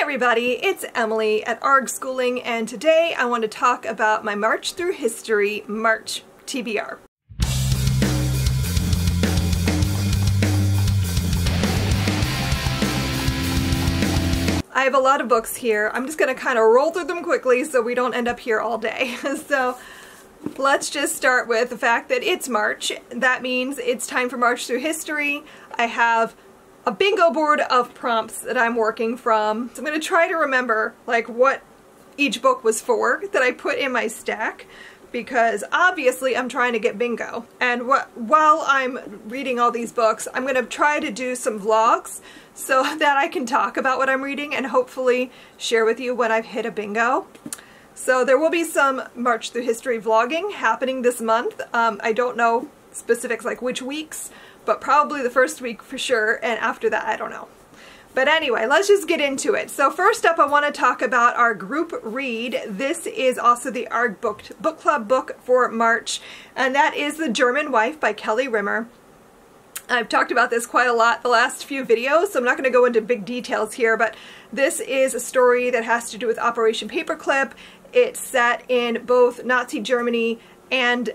everybody, it's Emily at ARG Schooling, and today I want to talk about my March Through History March TBR. I have a lot of books here. I'm just going to kind of roll through them quickly so we don't end up here all day. So let's just start with the fact that it's March. That means it's time for March Through History. I have a bingo board of prompts that I'm working from. So I'm going to try to remember like what each book was for that I put in my stack, because obviously I'm trying to get bingo. And while I'm reading all these books, I'm going to try to do some vlogs so that I can talk about what I'm reading and hopefully share with you when I've hit a bingo. So there will be some March Through History vlogging happening this month. I don't know specifics like which weeks, but probably the first week for sure, and after that I don't know. But anyway, let's just get into it. So first up, I want to talk about our group read. This is also the ARG book club book for March, and that is The German Wife by Kelly Rimmer. I've talked about this quite a lot the last few videos, so I'm not going to go into big details here, but this is a story that has to do with Operation Paperclip. It's set in both Nazi Germany and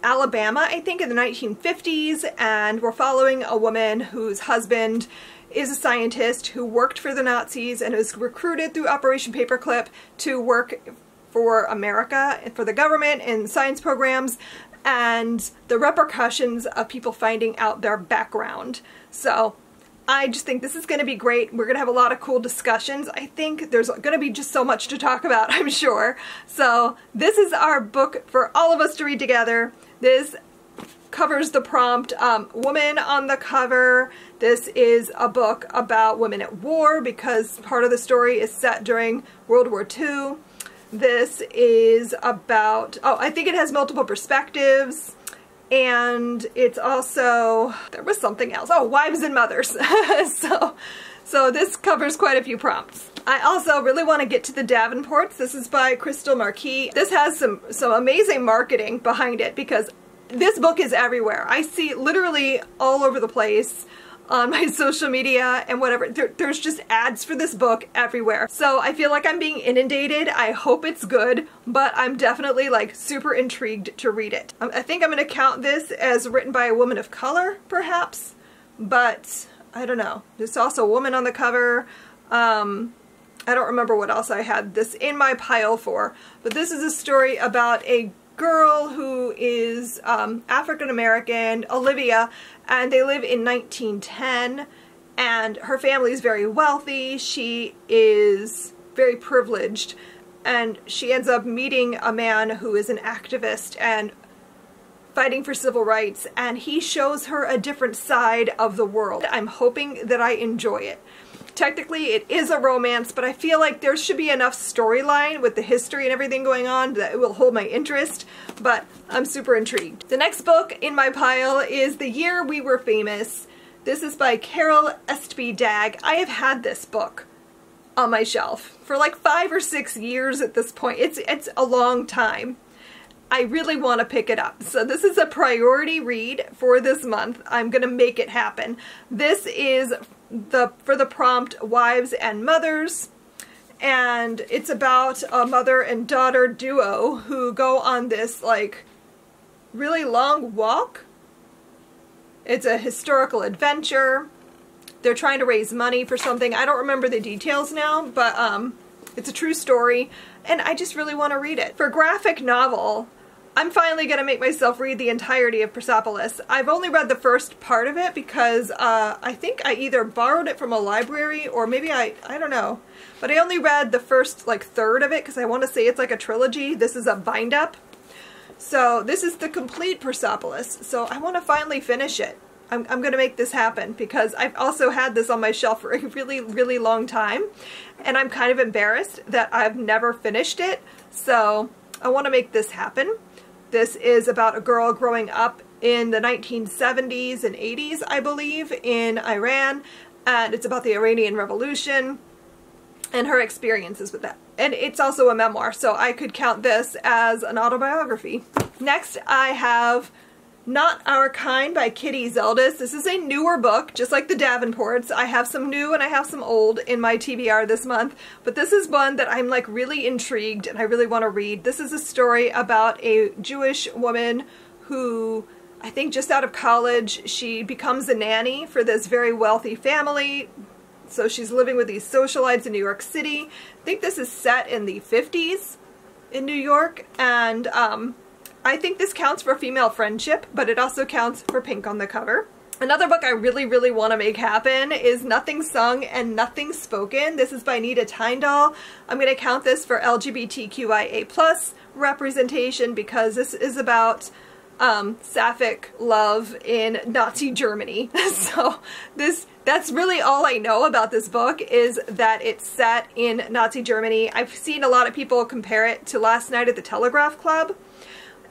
Alabama, I think, in the 1950s, and we're following a woman whose husband is a scientist who worked for the Nazis and was recruited through Operation Paperclip to work for America and for the government in science programs, and the repercussions of people finding out their background. So I just think this is going to be great. We're going to have a lot of cool discussions. I think there's going to be just so much to talk about, I'm sure. So this is our book for all of us to read together. This covers the prompt, woman on the cover. This is a book about women at war because part of the story is set during World War II. This is about, I think it has multiple perspectives. And it's also, there was something else. Oh, wives and mothers. So this covers quite a few prompts. I also really want to get to the Davenports. This is by Crystal Marquis. This has some amazing marketing behind it because this book is everywhere. I see it literally all over the place on my social media and whatever. There's just ads for this book everywhere. So I feel like I'm being inundated. I hope it's good, but I'm definitely like super intrigued to read it. I think I'm going to count this as written by a woman of color, perhaps, but I don't know. There's also a woman on the cover. I don't remember what else I had this in my pile for, but this is a story about a girl who is African-American, Olivia, and they live in 1910, and her family is very wealthy. She is very privileged, and she ends up meeting a man who is an activist and fighting for civil rights, and he shows her a different side of the world. I'm hoping that I enjoy it. Technically, it is a romance, but I feel like there should be enough storyline with the history and everything going on that it will hold my interest, but I'm super intrigued. The next book in my pile is The Year We Were Famous. This is by Carol Estby Dagg. I have had this book on my shelf for like 5 or 6 years at this point. It's a long time. I really want to pick it up. So this is a priority read for this month. I'm going to make it happen. This is for the prompt Wives and Mothers, and it's about a mother and daughter duo who go on this like really long walk. It's a historical adventure. They're trying to raise money for something. I don't remember the details now, but it's a true story and I just really want to read it. For graphic novel, I'm finally going to make myself read the entirety of Persepolis. I've only read the first part of it because I think I either borrowed it from a library or maybe I don't know. But I only read the first like third of it because I want to say it's like a trilogy. This is a bind up. So this is the complete Persepolis. So I want to finally finish it. I'm going to make this happen because I've also had this on my shelf for a really, really long time. And I'm kind of embarrassed that I've never finished it. So I want to make this happen. This is about a girl growing up in the 1970s and 80s, I believe, in Iran, and it's about the Iranian Revolution and her experiences with that. And it's also a memoir, so I could count this as an autobiography. Next, I have Not Our Kind by Kitty Zeldis. This is a newer book, just like the Davenports. I have some new and I have some old in my TBR this month, but this is one that I'm like really intrigued and I really want to read. This is a story about a Jewish woman who, I think just out of college, she becomes a nanny for this very wealthy family. So she's living with these socialites in New York City. I think this is set in the 50s in New York, and I think this counts for female friendship, but it also counts for pink on the cover. Another book I really, really want to make happen is Nothing Sung and Nothing Spoken. This is by Nita Tyndall. I'm going to count this for LGBTQIA+ representation because this is about sapphic love in Nazi Germany. So that's really all I know about this book, is that it's set in Nazi Germany. I've seen a lot of people compare it to Last Night at the Telegraph Club,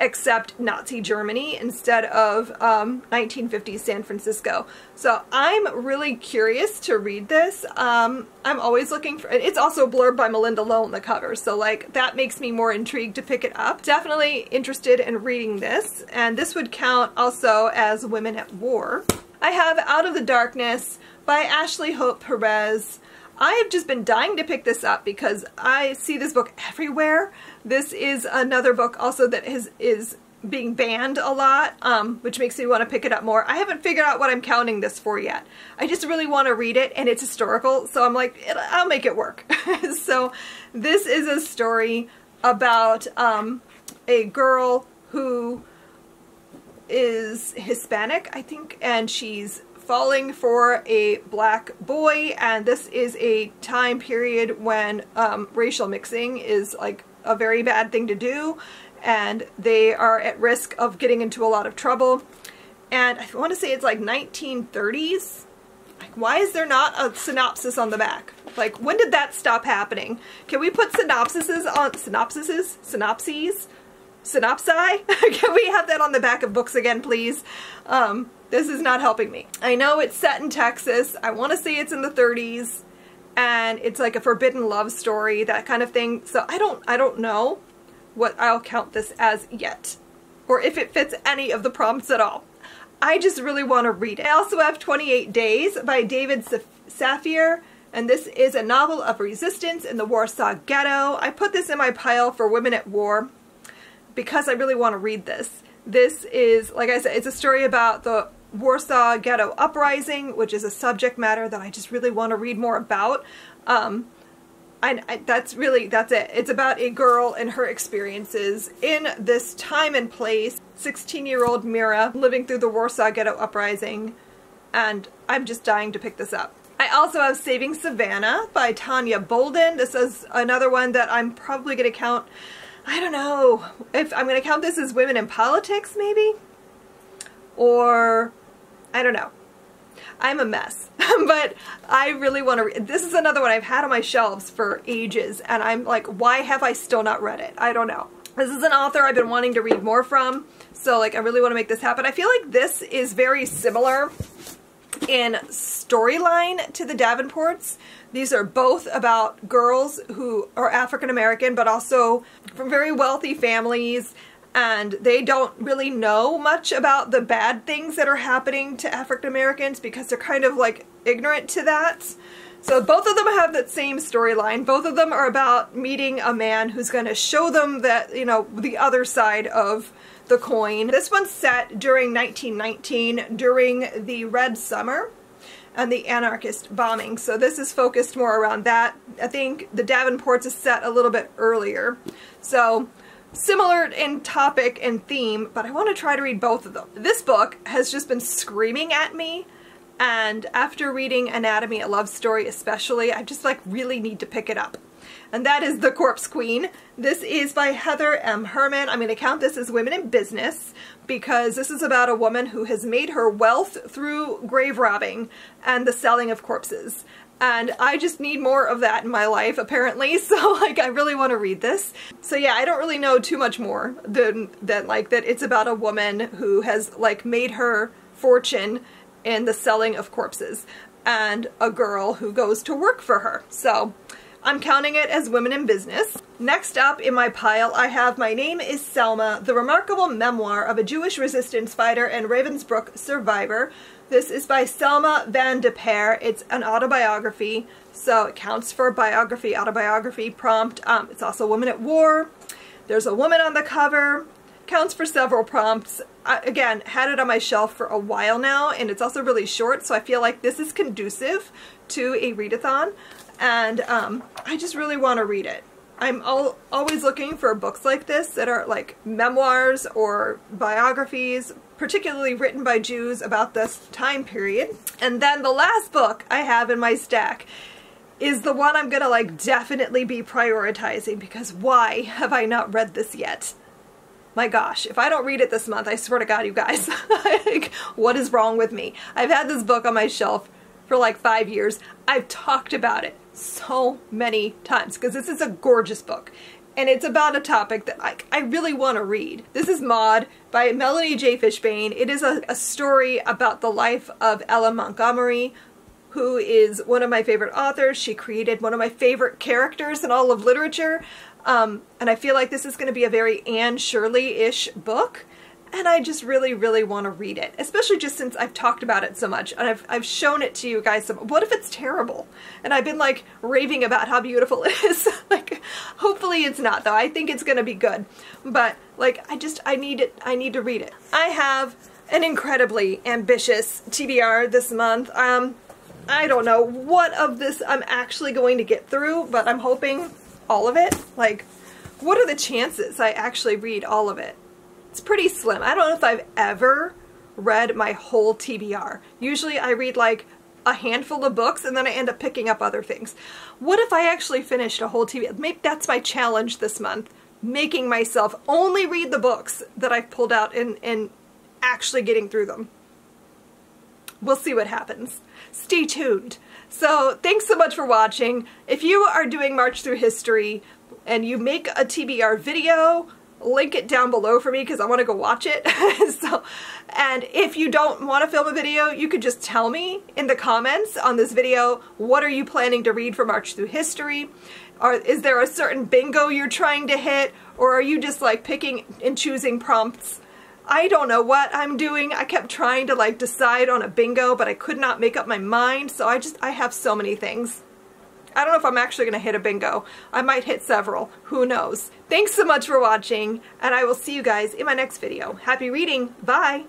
except Nazi Germany instead of 1950s San Francisco. So I'm really curious to read this. I'm always looking for, it's also blurred by Melinda Lowe on the cover, so like that makes me more intrigued to pick it up. Definitely interested in reading this, and this would count also as Women at War. I have Out of the Darkness by Ashley Hope Perez. I have just been dying to pick this up because I see this book everywhere. This is another book also that is being banned a lot, which makes me want to pick it up more. I haven't figured out what I'm counting this for yet. I just really want to read it, and it's historical, so I'm like, I'll make it work. So this is a story about a girl who is Hispanic, I think, and she's falling for a black boy, and this is a time period when racial mixing is like a very bad thing to do, and they are at risk of getting into a lot of trouble. And I want to say it's like 1930s. Like, why is there not a synopsis on the back? Like, when did that stop happening? Can we put synopsises on synopsi? Can we have that on the back of books again, please? This is not helping me. I know it's set in Texas. I want to say it's in the 30s, and it's like a forbidden love story, that kind of thing. So I don't know what I'll count this as yet, or if it fits any of the prompts at all. I just really want to read it. I also have 28 Days by David Safir, and this is a novel of resistance in the Warsaw Ghetto. I put this in my pile for Women at War because I really want to read this. This is, like I said, it's a story about the Warsaw Ghetto Uprising, which is a subject matter that I just really want to read more about. That's it. It's about a girl and her experiences in this time and place. 16-year-old Mira living through the Warsaw Ghetto Uprising, and I'm just dying to pick this up. I also have Saving Savannah by Tanya Bolden. This is another one that I'm probably going to count, I don't know if I'm going to count this as women in politics, maybe? Or, I don't know. I'm a mess. But I really want to read. This is another one I've had on my shelves for ages, and I'm like, why have I still not read it? I don't know. This is an author I've been wanting to read more from, so like I really want to make this happen. I feel like this is very similar in storyline to the Davenports. These are both about girls who are African American, but also from very wealthy families, and they don't really know much about the bad things that are happening to African Americans because they're kind of like ignorant to that. So both of them have that same storyline. Both of them are about meeting a man who's going to show them that, you know, the other side of the coin. This one's set during 1919, during the Red Summer and the anarchist bombing. So this is focused more around that. I think the Davenports is set a little bit earlier. So similar in topic and theme, but I want to try to read both of them. This book has just been screaming at me, and after reading Anatomy, a Love Story especially, I just like really need to pick it up. And that is The Corpse Queen. This is by Heather M. Herman. I'm going to count this as Women in Business because this is about a woman who has made her wealth through grave robbing and the selling of corpses. And I just need more of that in my life, apparently, so like I really want to read this. So yeah, I don't really know too much more than like that it's about a woman who has like made her fortune in the selling of corpses and a girl who goes to work for her. So I'm counting it as women in business. Next up in my pile, I have My Name is Selma, the remarkable memoir of a Jewish resistance fighter and Ravensbrück survivor. This is by Selma van de Peer. It's an autobiography, so it counts for biography, autobiography prompt. It's also a woman at war. There's a woman on the cover. Counts for several prompts. Again, had it on my shelf for a while now, and it's also really short, so I feel like this is conducive to a readathon, and I just really want to read it. I'm always looking for books like this that are like memoirs or biographies, particularly written by Jews about this time period. And then the last book I have in my stack is the one I'm gonna like definitely be prioritizing, because why have I not read this yet? My gosh, if I don't read it this month, I swear to God, you guys, like, what is wrong with me? I've had this book on my shelf for like 5 years. I've talked about it so many times because this is a gorgeous book. And it's about a topic that I really want to read. This is Maud by Melanie J. Fishbane. It is a story about the life of Ella Montgomery, who is one of my favorite authors. She created one of my favorite characters in all of literature. And I feel like this is going to be a very Anne Shirley-ish book. And I just really, really want to read it, especially just since I've talked about it so much. And I've shown it to you guys. What if it's terrible? And I've been like raving about how beautiful it is. Like, hopefully it's not, though. I think it's going to be good. But like, I need it. I need to read it. I have an incredibly ambitious TBR this month. I don't know what of this I'm actually going to get through, but I'm hoping all of it. Like, what are the chances I actually read all of it? It's pretty slim. I don't know if I've ever read my whole TBR. Usually I read like a handful of books and then I end up picking up other things. What if I actually finished a whole TBR? Maybe that's my challenge this month, making myself only read the books that I've pulled out and actually getting through them. We'll see what happens. Stay tuned. So thanks so much for watching. If you are doing March Through History and you make a TBR video, link it down below for me because I want to go watch it. And if you don't want to film a video, you could just tell me in the comments on this video, what are you planning to read for March Through History? Or is there a certain bingo you're trying to hit? Or are you just like picking and choosing prompts? I don't know what I'm doing. I kept trying to like decide on a bingo, but I could not make up my mind. So I have so many things. I don't know if I'm actually going to hit a bingo. I might hit several. Who knows? Thanks so much for watching, and I will see you guys in my next video. Happy reading. Bye!